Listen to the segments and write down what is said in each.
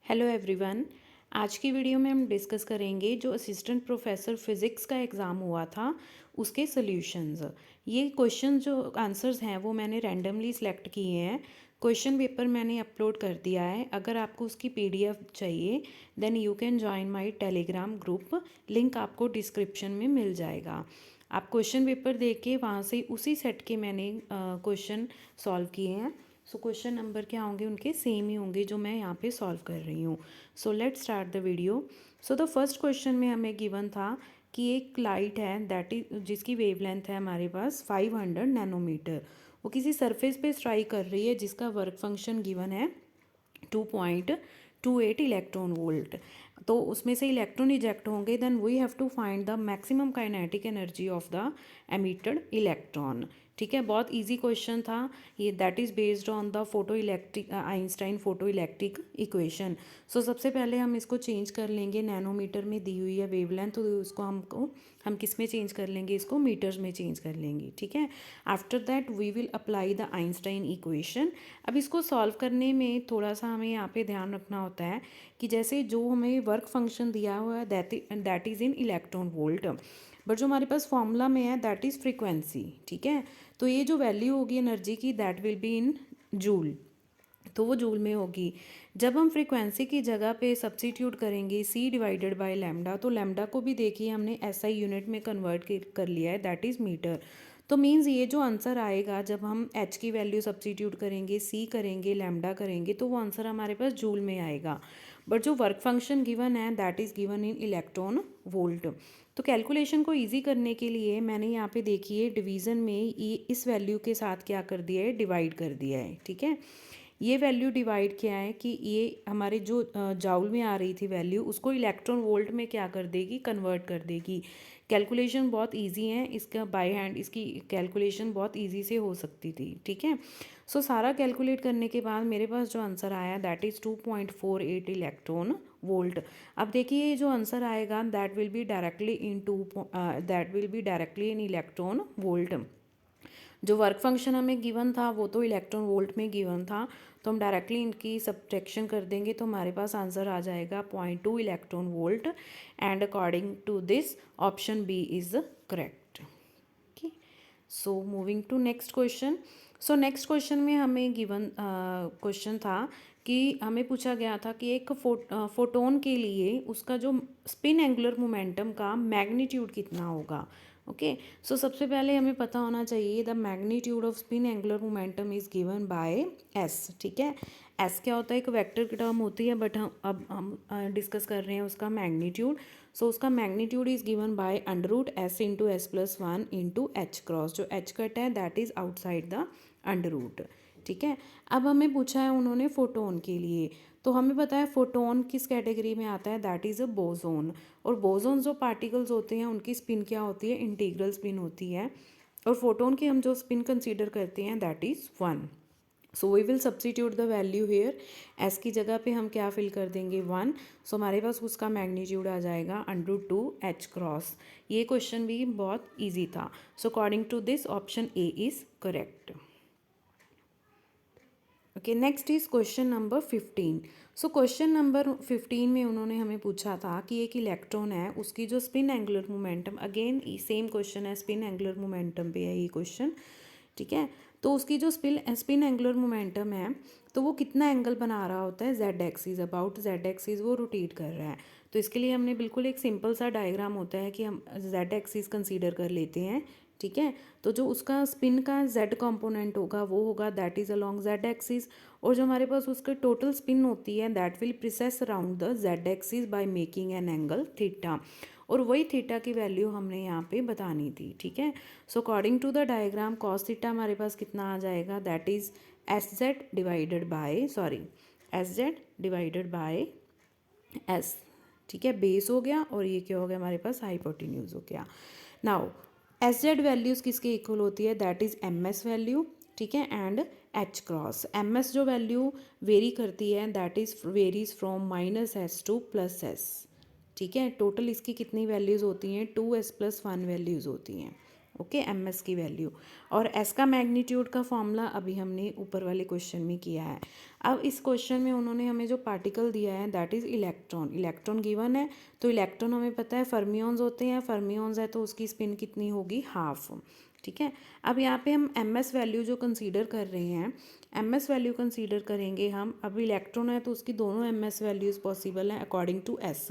Hello everyone. आज की video में हम डिस्कस करेंगे जो असिस्टेंट प्रोफेसर फिज़िक्स का एग्ज़ाम हुआ था उसके सॉल्यूशंस। ये क्वेश्चन जो आंसर्स हैं वो मैंने रैंडमली सिलेक्ट किए हैं। क्वेश्चन पेपर मैंने अपलोड कर दिया है। अगर आपको उसकी पीडीएफ चाहिए then you can join my Telegram group. Link आपको डिस्क्रिप्शन में मिल जाएगा। आप क्वेश्चन पेपर देख के वहाँ से उसी सेट के मैंने क्वेश्चन सॉल्व किए हैं। सो क्वेश्चन नंबर क्या होंगे, उनके सेम ही होंगे जो मैं यहाँ पे सॉल्व कर रही हूँ। So let's start the video. So the first question में हमें गिवन था कि एक लाइट है दैट इज जिसकी वेवलेंथ है हमारे पास 500 नैनोमीटर। वो किसी सरफेस पे स्ट्राइक कर रही है जिसका वर्क फंक्शन गिवन है 2.28 इलेक्ट्रॉन वोल्ट। तो उसमें से इलेक्ट्रॉन इजेक्ट होंगे then we have to find the maximum kinetic energy of the emitted electron. ठीक है, बहुत इजी क्वेश्चन था ये। That is based on the photoelectric Einstein photoelectric equation. So सबसे पहले हम इसको चेंज कर लेंगे। नैनोमीटर में दी हुई है वेवलेंथ, तो उसको हम किस में चेंज कर लेंगे, इसको मीटर्स में चेंज कर लेंगे। ठीक है, after that we will apply the Einstein equation. अब इसको सॉल्व करने में थोड़ा सा हमें यहाँ पे ध्यान रखना होता है कि जैसे जो हमें वर्क फंक्शन दिया हुआ है that is in electron volt, but जो हमारे पास फॉर्मूला में है दैट इज़ फ्रीक्वेंसी। ठीक है, तो ये जो वैल्यू होगी एनर्जी की that will be in joule, तो वो जूल में होगी। जब हम फ्रीक्वेंसी की जगह पे सब्स्टिट्यूट करेंगे c डिवाइडेड बाय लैम्डा, तो लैम्डा को भी देखिए हमने SI यूनिट में कन्वर्ट कर लिया है दैट इज़ मीटर। तो मीन्स ये जो आंसर आएगा जब हम h की वैल्यू सब्स्टिट्यूट करेंगे, c करेंगे, लैम्डा करेंगे, तो वो आंसर हमारे पास जूल में आएगा। बट जो वर्क फंक्शन गिवन है that is given in electron volt. तो कैलकुलेशन को इजी करने के लिए मैंने यहाँ पे देखिए डिवीज़न में ये इस वैल्यू के साथ क्या कर दिया है, डिवाइड कर दिया है। ठीक है, ये वैल्यू डिवाइड क्या है कि ये हमारे जो जाउल में आ रही थी वैल्यू उसको इलेक्ट्रॉन वोल्ट में क्या कर देगी, कन्वर्ट कर देगी। कैलकुलेशन बहुत इजी है इसका, बाय हैंड इसकी कैलकुलेशन बहुत इजी से हो सकती थी। ठीक है, सो सारा कैलकुलेट करने के बाद मेरे पास जो आंसर आया दैट इज़ 2.48 इलेक्ट्रॉन वोल्ट। अब देखिए ये जो आंसर आएगा that will be directly in electron volt. जो वर्क फंक्शन हमें गिवन था वो तो इलेक्ट्रॉन वोल्ट में गिवन था, तो हम डायरेक्टली इनकी सब्ट्रैक्शन कर देंगे तो हमारे पास आंसर आ जाएगा 0.2 electron volt. And according to this option B is correct. Okay, so moving to next question. So next question में हमें गिवन क्वेश्चन था कि हमें पूछा गया था कि एक फोटोन के लिए उसका जो स्पिन एंगुलर मोमेंटम का मैग्नीट्यूड कितना होगा। ओके, सो सबसे पहले हमें पता होना चाहिए the magnitude off spin angular momentum is given bye S. ठीक है, एस क्या होता है, एक वेक्टर की टर्म होती है, बट हम डिस्कस कर रहे हैं उसका मैग्नीट्यूड। सो उसका magnitude is given by √s into s+1 into H cross. जो एच कट है that is outside the under root. ठीक है, अब हमें पूछा है उन्होंने फोटोन के लिए, तो हमें पता है फोटोन किस कैटेगरी में आता है, दैट इज़ अ बोसोन। और बोसोन जो पार्टिकल्स होते हैं उनकी स्पिन क्या होती है, इंटीग्रल स्पिन होती है। और फोटोन की हम जो स्पिन कंसीडर करते हैं that is 1। So we will substitute the value here. S की जगह पे हम क्या फिल कर देंगे, 1। सो हमारे पास उसका मैग्नीट्यूड आ जाएगा √2 एच क्रॉस। ये क्वेश्चन भी बहुत ईजी था। So according to this option A is correct. Okay, next is question number 15। So question number 15 में उन्होंने हमें पूछा था कि एक इलेक्ट्रॉन है उसकी जो spin angular momentum, again same question है, स्पिन एंगुलर मोमेंटम पे है ये क्वेश्चन। ठीक है, तो उसकी जो स्पिन एंगुलर मोमेंटम है तो वो कितना एंगल बना रहा होता है, Z axis, about Z axis वो रोटेट कर रहा है। तो इसके लिए हमने बिल्कुल एक सिंपल सा डायग्राम होता है कि हम जेड एक्सिस कंसीडर कर लेते हैं। ठीक है, तो जो उसका स्पिन का जेड कंपोनेंट होगा वो होगा that is along Z axis. और जो हमारे पास उसका टोटल स्पिन होती है that will precess around the Z axis by making an angle theta. और वही थीटा की वैल्यू हमने यहाँ पे बतानी थी। ठीक है, so according to the diagram cos theta हमारे पास कितना आ जाएगा, that is S Z divided by S. ठीक है, बेस हो गया और ये क्या हो गया हमारे पास, हाइपोटेन्यूज हो गया। नाउ एस जेड वैल्यूज़ किसके इक्वल होती है, that is M S value. ठीक है, and H cross. M S जो वैल्यू वेरी करती है that is varies from -s to +s। ठीक है, टोटल इसकी कितनी वैल्यूज़ होती हैं, 2s + 1 वैल्यूज़ होती हैं। ओके, एम एस की वैल्यू। और एस का मैग्नीट्यूड का फॉर्मूला अभी हमने ऊपर वाले क्वेश्चन में किया है। अब इस क्वेश्चन में उन्होंने हमें जो पार्टिकल दिया है that is electron. Electron given है, तो इलेक्ट्रॉन हमें पता है फर्मियंस होते हैं, फर्मियंस है तो उसकी स्पिन कितनी होगी, हाफ। ठीक है, अब यहाँ पे हम एम एस वैल्यू जो कंसीडर कर रहे हैं, एम एस वैल्यू कंसीडर करेंगे हम। अब इलेक्ट्रॉन है तो उसकी दोनों एम एस वैल्यूज़ पॉसिबल हैं according to S.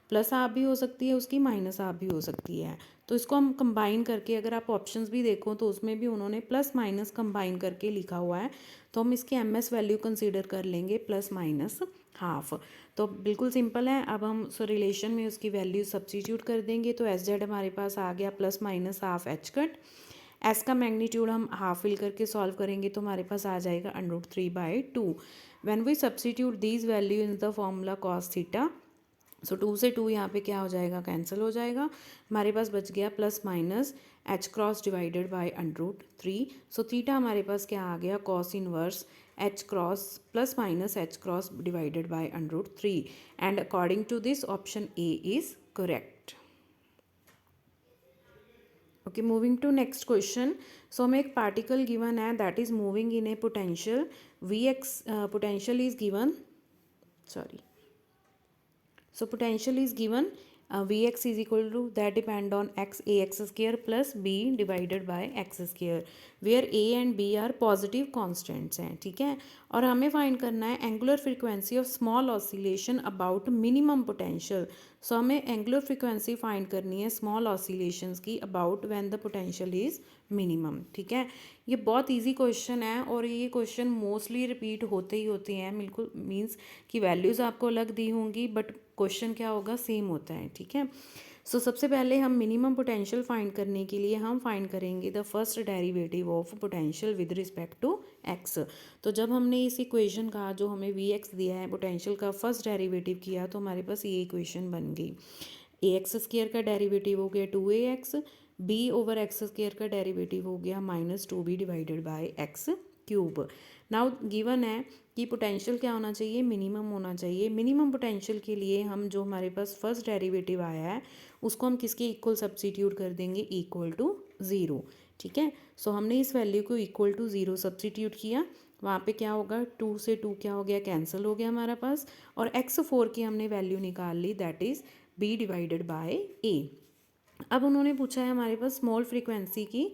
Plus half भी हो सकती है उसकी, माइनस हाफ भी हो सकती है। तो इसको हम कंबाइन करके, अगर आप ऑप्शंस भी देखो तो उसमें भी उन्होंने प्लस माइनस कंबाइन करके लिखा हुआ है, तो हम इसकी एम एस वैल्यू कंसीडर कर लेंगे प्लस माइनस हाफ। तो बिल्कुल सिंपल है। अब हम उस रिलेशन में उसकी वैल्यू सब्स्टिट्यूट कर देंगे, तो एस जेड हमारे पास आ गया plus minus half H cut. S का मैग्नीट्यूड हम हाफ फिल करके सॉल्व करेंगे तो हमारे पास आ जाएगा √3/2। When we substitute these value in the formula cos theta, so 2 से 2 यहाँ पे क्या हो जाएगा, कैंसिल हो जाएगा। हमारे पास बच गया plus minus H cross divided by √3। So theta हमारे पास क्या आ गया, cos inverse H cross plus minus H cross divided by √3। And according to this option A is correct. Okay, moving to next question. So हमें एक particle given है that is moving in a potential V X. Potential is given, sorry, so potential is given, Vx is equal to that depend on x ax square plus b divided by x square, where a and b are positive constants हैं। ठीक है, और हमें find करना है angular frequency of small oscillation about minimum potential. So हमें angular frequency find करनी है स्मॉल ऑसिलेशंस की about when the potential is minimum. ठीक है, ये बहुत इजी क्वेश्चन है और ये क्वेश्चन मोस्टली रिपीट होते ही होते हैं, बिल्कुल मीन्स कि वैल्यूज़ आपको अलग दी होंगी बट क्वेश्चन क्या होगा, सेम होता है। ठीक है, सो सबसे पहले हम मिनिमम पोटेंशियल फाइंड करने के लिए हम फाइंड करेंगे the first derivative of potential with respect to X. तो जब हमने इस इक्वेशन का जो हमें वी एक्स दिया है पोटेंशियल का फर्स्ट डेरिवेटिव किया तो हमारे पास ये इक्वेशन बन गई। ए एक्स स्क्र का डेरिवेटिव हो गया 2ax, B over X square का डेरिवेटिव हो गया -2b divided by X cube. Now given है कि पोटेंशियल क्या होना चाहिए, मिनिमम होना चाहिए। मिनिमम पोटेंशियल के लिए हम जो हमारे पास फर्स्ट डेरिवेटिव आया है उसको हम किसके इक्वल सब्स्टिट्यूट कर देंगे, इक्वल टू 0। ठीक है, सो हमने इस वैल्यू को इक्वल टू 0 सब्स्टिट्यूट किया, वहाँ पे क्या होगा, 2 से 2 क्या हो गया, कैंसिल हो गया हमारा पास। और x4 की हमने वैल्यू निकाल ली that is b divided by a। अब उन्होंने पूछा है हमारे पास स्मॉल फ्रीक्वेंसी की,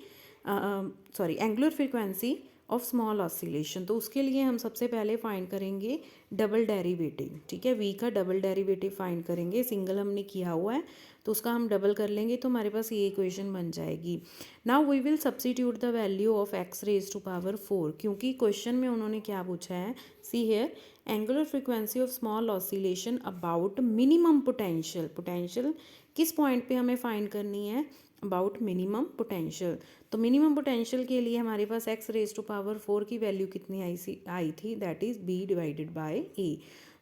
sorry angular frequency of small oscillation. तो उसके लिए हम सबसे पहले फाइंड करेंगे डबल डेरिवेटिव। ठीक है, v का डबल डेरिवेटिव फाइंड करेंगे, सिंगल हमने किया हुआ है तो उसका हम डबल कर लेंगे तो हमारे पास ये इक्वेशन बन जाएगी। Now we will substitute the value of x⁴, क्योंकि क्वेश्चन में उन्होंने क्या पूछा है, see here angular frequency of small oscillation about minimum potential. Potential किस पॉइंट पे हमें फाइंड करनी है, अबाउट मिनिमम पोटेंशियल। तो मिनिमम पोटेंशियल के लिए हमारे पास x⁴ की वैल्यू कितनी आई थी, that is b divided by a।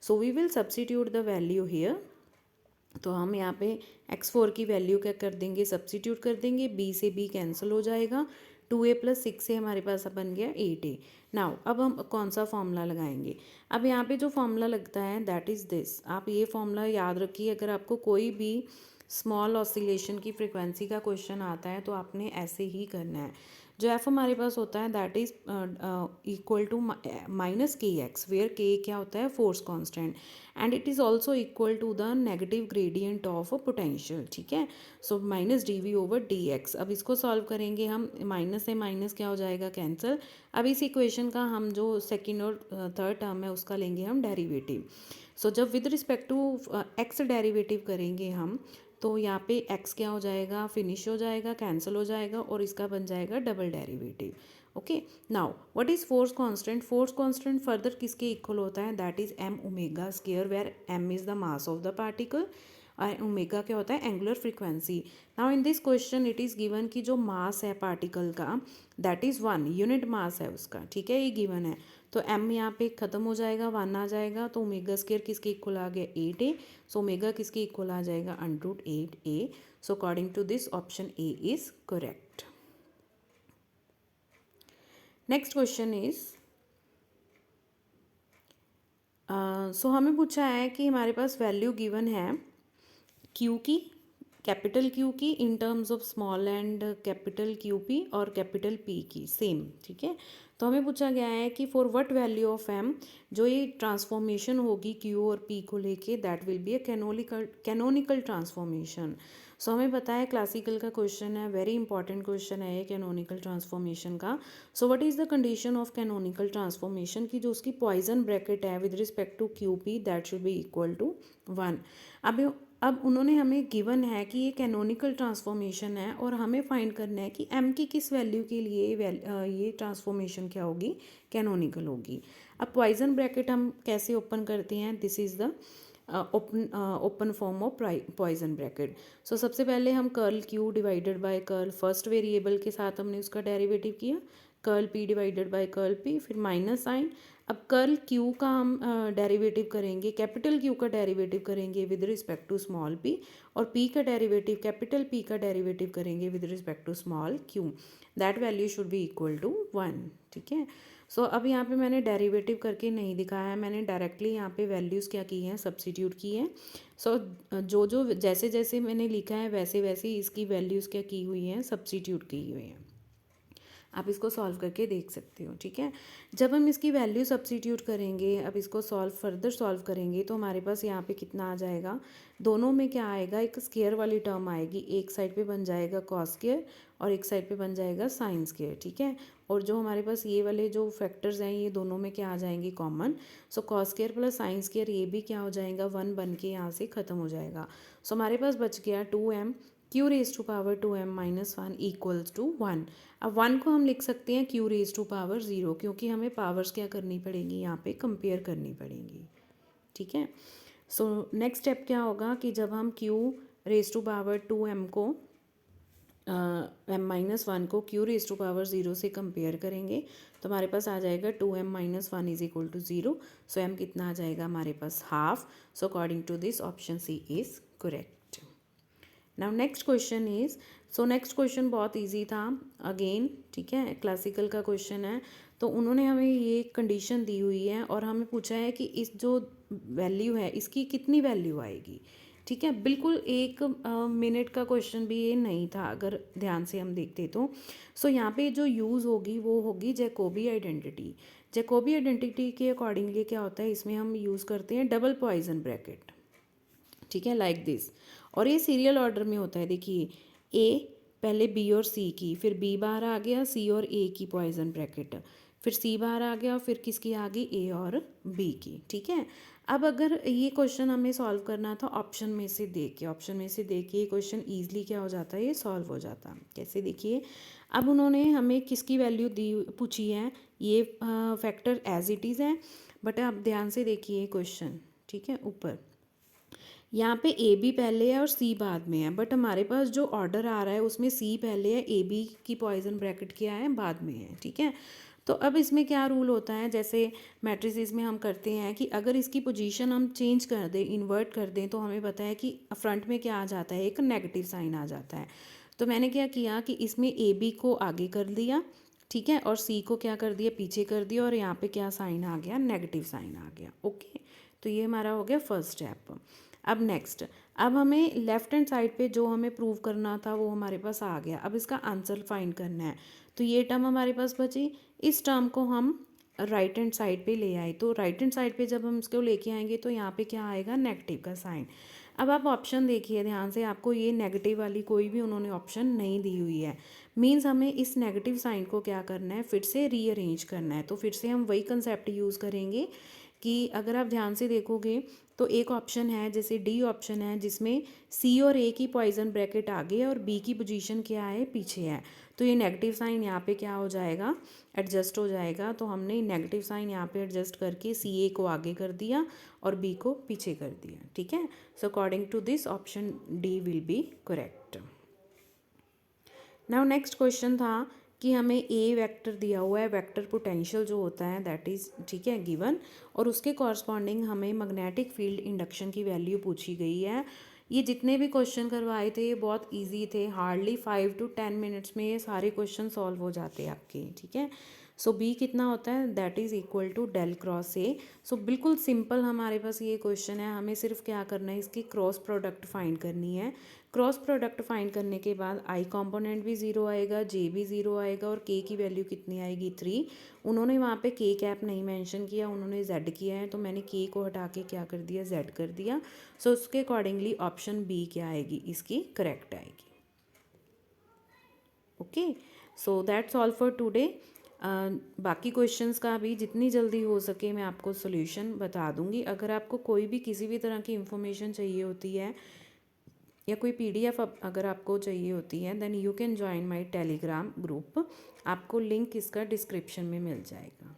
So we will substitute the value here. तो हम यहाँ पे x4 की वैल्यू क्या कर देंगे, सब्स्टिट्यूट कर देंगे, b से b कैंसिल हो जाएगा, 2a + 6 से हमारे पास बन गया 8a। नाउ अब हम कौन सा फॉर्मूला लगाएंगे, अब यहाँ पे जो फॉर्मूला लगता है दैट इज़ दिस। आप ये फॉर्मूला याद रखिए, अगर आपको कोई भी स्मॉल ऑसिलेशन की फ्रिक्वेंसी का क्वेश्चन आता है तो आपने ऐसे ही करना है। जो एफ हमारे पास होता है that is equal to -kx, where k क्या होता है, force constant, and it is also equal to the negative gradient of potential. ठीक है, सो -dv/dx। अब इसको सॉल्व करेंगे हम, माइनस से माइनस क्या हो जाएगा, कैंसिल। अब इस इक्वेशन का हम जो सेकेंड और थर्ड टर्म है उसका लेंगे हम डेरिवेटिव। सो जब with respect to X derivative करेंगे हम तो यहाँ पे x क्या हो जाएगा, फिनिश हो जाएगा, कैंसिल हो जाएगा और इसका बन जाएगा double derivative. Okay, now what is force constant, force constant further किसके इक्वल होता है, that is m⍵², where m is the mass of the particle और ओमेगा क्या होता है, angular frequency. Now in this question it is given कि जो मास है पार्टिकल का दैट इज़ 1 यूनिट मास है उसका। ठीक है, ये गिवन है, तो m यहाँ पे ख़त्म हो जाएगा, 1 आ जाएगा, तो ω² किसके इक्वल आ गया, 8a। सो ओमेगा किसके इक्वल आ जाएगा, √8a। So according to this option A is correct. Next question is, so हमें पूछा है कि हमारे पास वैल्यू गिवन है Q की, कैपिटल क्यू की in terms of small and capital Q P और कैपिटल पी की सेम, ठीक है। तो हमें पूछा गया है कि for what value of M जो ये ट्रांसफॉर्मेशन होगी क्यू और पी को लेके that will be a canonical transformation. सो हमें पता है क्लासिकल का क्वेश्चन है, वेरी इंपॉर्टेंट क्वेश्चन है ये कैनोनिकल ट्रांसफॉर्मेशन का। So what is the condition of canonical transformation की जो उसकी पॉइजन ब्रैकेट है with respect to Q P that should be equal to 1। अब उन्होंने हमें गिवन है कि ये कैनोनिकल ट्रांसफॉर्मेशन है और हमें फाइंड करना है कि m की किस वैल्यू के लिए ये ट्रांसफॉर्मेशन क्या होगी, कैनोनिकल होगी। अब पॉइजन ब्रैकेट हम कैसे ओपन करते हैं, this is the open form of Poisson bracket. So सबसे पहले हम curl Q divided by curl first variable के साथ हमने उसका डेरिवेटिव किया, curl P divided by curl P, फिर माइनस साइन। अब कर्ल क्यू का हम डेरिवेटिव करेंगे, कैपिटल क्यू का डेरिवेटिव करेंगे with respect to small P, और पी का डेरिवेटिव कैपिटल पी का डेरिवेटिव करेंगे with respect to small Q. That value should be equal to 1, ठीक है। सो अब यहाँ पे मैंने डेरिवेटिव करके नहीं दिखाया है, मैंने डायरेक्टली यहाँ पे वैल्यूज़ क्या की हैं, सब्स्टिट्यूट की हैं। सो जो जो जैसे जैसे मैंने लिखा है वैसे वैसे इसकी वैल्यूज़ क्या की हुई हैं, सब्स्टिट्यूट की हुई हैं। आप इसको सॉल्व करके देख सकते हो, ठीक है। जब हम इसकी वैल्यू सब्स्टिट्यूट करेंगे, अब इसको फर्दर सॉल्व करेंगे तो हमारे पास यहाँ पे कितना आ जाएगा, दोनों में क्या आएगा, एक स्क्वायर वाली टर्म आएगी, एक साइड पे बन जाएगा कॉस स्क्वायर और एक साइड पे बन जाएगा साइन स्क्वायर, ठीक है। और जो हमारे पास ये वाले जो फैक्टर्स हैं ये दोनों में क्या आ जाएंगे, common. So cos square plus sine square ये भी क्या हो जाएगा, 1 बन के यहाँ से ख़त्म हो जाएगा। सो हमारे पास बच गया 2m Q raise to power 2m minus 1 equals to 1। अब 1 को हम लिख सकते हैं क्यू रेज टू पावर 0, क्योंकि हमें पावर्स क्या करनी पड़ेगी, यहाँ पे कंपेयर करनी पड़ेगी, ठीक है। सो नेक्स्ट स्टेप क्या होगा कि जब हम Q raise to power 2m को m माइनस 1 को क्यू रेज टू पावर 0 से कंपेयर करेंगे तो हमारे पास आ जाएगा 2m minus 1 is equal to 0। So m कितना आ जाएगा हमारे पास, half. So according to this option C is correct. Now next question is, so next question बहुत इजी था अगेन, ठीक है, क्लासिकल का क्वेश्चन है। तो उन्होंने हमें ये कंडीशन दी हुई है और हमें पूछा है कि इस जो वैल्यू है इसकी कितनी वैल्यू आएगी, ठीक है। बिल्कुल एक मिनट का क्वेश्चन भी ये नहीं था अगर ध्यान से हम देखते तो। सो यहाँ पे जो यूज़ होगी वो होगी जैकोबी आइडेंटिटी। जैकोबी आइडेंटिटी के अकॉर्डिंगली क्या होता है, इसमें हम यूज़ करते हैं डबल पॉइजन ब्रैकेट, ठीक है, लाइक दिस। और ये सीरियल ऑर्डर में होता है, देखिए ए पहले बी और सी की, फिर बी बाहर आ गया, सी और ए की पॉइजन ब्रैकेट, फिर सी बाहर आ गया, फिर किसकी आ गई, ए और बी की, ठीक है। अब अगर ये क्वेश्चन हमें सॉल्व करना था ऑप्शन में से देख के, ऑप्शन में से देख के ये क्वेश्चन ईजिली क्या हो जाता है, ये सॉल्व हो जाता। कैसे, देखिए अब उन्होंने हमें किसकी वैल्यू दी पूछी है, ये फैक्टर एज इट इज़ है, बट आप ध्यान से देखिए क्वेश्चन, ठीक है। ऊपर यहाँ पे ए बी पहले है और सी बाद में है, बट हमारे पास जो ऑर्डर आ रहा है उसमें सी पहले है, ए बी की पॉइजन ब्रैकेट क्या है, बाद में है, ठीक है। तो अब इसमें क्या रूल होता है, जैसे मैट्रिसेस में हम करते हैं कि अगर इसकी पोजीशन हम चेंज कर दें, इन्वर्ट कर दें, तो हमें पता है कि फ्रंट में क्या आ जाता है, एक नेगेटिव साइन आ जाता है। तो मैंने क्या किया कि इसमें ए बी को आगे कर दिया, ठीक है, और सी को क्या कर दिया, पीछे कर दिया, और यहाँ पे क्या साइन आ गया, नेगेटिव साइन आ गया, ओके। तो ये हमारा हो गया फर्स्ट स्टेप। अब नेक्स्ट, अब हमें लेफ्ट हैंड साइड पे जो हमें प्रूव करना था वो हमारे पास आ गया, अब इसका आंसर फाइंड करना है। तो ये टर्म हमारे पास बची, इस टर्म को हम राइट हैंड साइड पे ले आए, तो राइट हैंड साइड पे जब हम इसको लेके आएंगे तो यहाँ पे क्या आएगा, नेगेटिव का साइन। अब आप ऑप्शन देखिए ध्यान से, आपको ये नेगेटिव वाली कोई भी उन्होंने ऑप्शन नहीं दी हुई है, मीन्स हमें इस नेगेटिव साइन को क्या करना है, फिर से रीअरेंज करना है। तो फिर से हम वही कंसेप्ट यूज़ करेंगे कि अगर आप ध्यान से देखोगे तो एक ऑप्शन है, जैसे डी ऑप्शन है, जिसमें सी और ए की पॉइजन ब्रैकेट आगे है और बी की पोजीशन क्या है, पीछे है। तो ये नेगेटिव साइन यहाँ पे क्या हो जाएगा, एडजस्ट हो जाएगा। तो हमने नेगेटिव साइन यहाँ पे एडजस्ट करके सी ए को आगे कर दिया और बी को पीछे कर दिया, ठीक है। So according to this option D will be correct. Now next question था कि हमें ए वेक्टर दिया हुआ है, वेक्टर पोटेंशियल जो होता है दैट इज़, ठीक है, गिवन, और उसके कॉरस्पॉन्डिंग हमें मैग्नेटिक फील्ड इंडक्शन की वैल्यू पूछी गई है। ये जितने भी क्वेश्चन करवाए थे ये बहुत इजी थे, हार्डली 5 to 10 मिनट्स में ये सारे क्वेश्चन सॉल्व हो जाते हैं आपके, ठीक है। सो बी कितना होता है, that is equal to del cross A. So बिल्कुल सिंपल हमारे पास ये क्वेश्चन है, हमें सिर्फ क्या करना है, इसकी क्रॉस प्रोडक्ट फाइंड करनी है। क्रॉस प्रोडक्ट फाइंड करने के बाद आई कॉम्पोनेंट भी ज़ीरो आएगा, जे भी ज़ीरो आएगा, और के की वैल्यू कितनी आएगी 3। उन्होंने वहाँ पे के कैप नहीं मेंशन किया, उन्होंने जेड किया है, तो मैंने के को हटा के क्या कर दिया, जेड कर दिया। सो उसके अकॉर्डिंगली ऑप्शन बी क्या आएगी, इसकी करेक्ट आएगी। Okay, so that's all for today. बाकी क्वेश्चंस का भी जितनी जल्दी हो सके मैं आपको सॉल्यूशन बता दूंगी। अगर आपको कोई भी किसी भी तरह की इंफॉर्मेशन चाहिए होती है या कोई पीडीएफ अगर आपको चाहिए होती है, then you can join my Telegram group. आपको लिंक इसका डिस्क्रिप्शन में मिल जाएगा।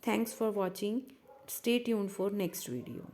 Thanks for watching, stay tuned for next video.